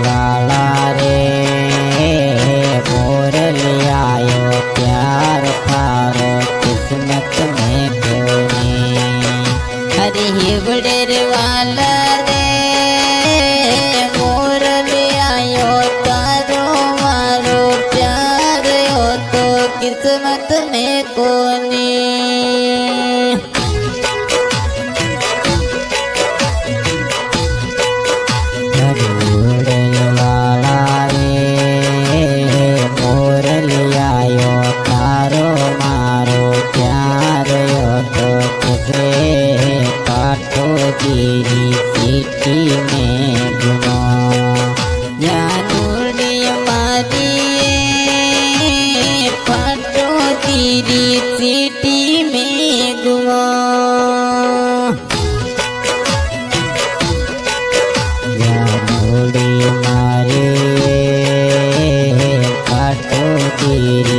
वाला रे मोरलियायो प्यार थारो किस्मत में कोनी। अरे हिवड़ेर वाला रे मोरलियायो तारो मारो प्यार हो तो किस्मत में कोनी। तेरी सिटी में गुनो जानूरी हमारी पाटो तेरी सिटी में गुनो। जानूरी हमारी पाटो तेरी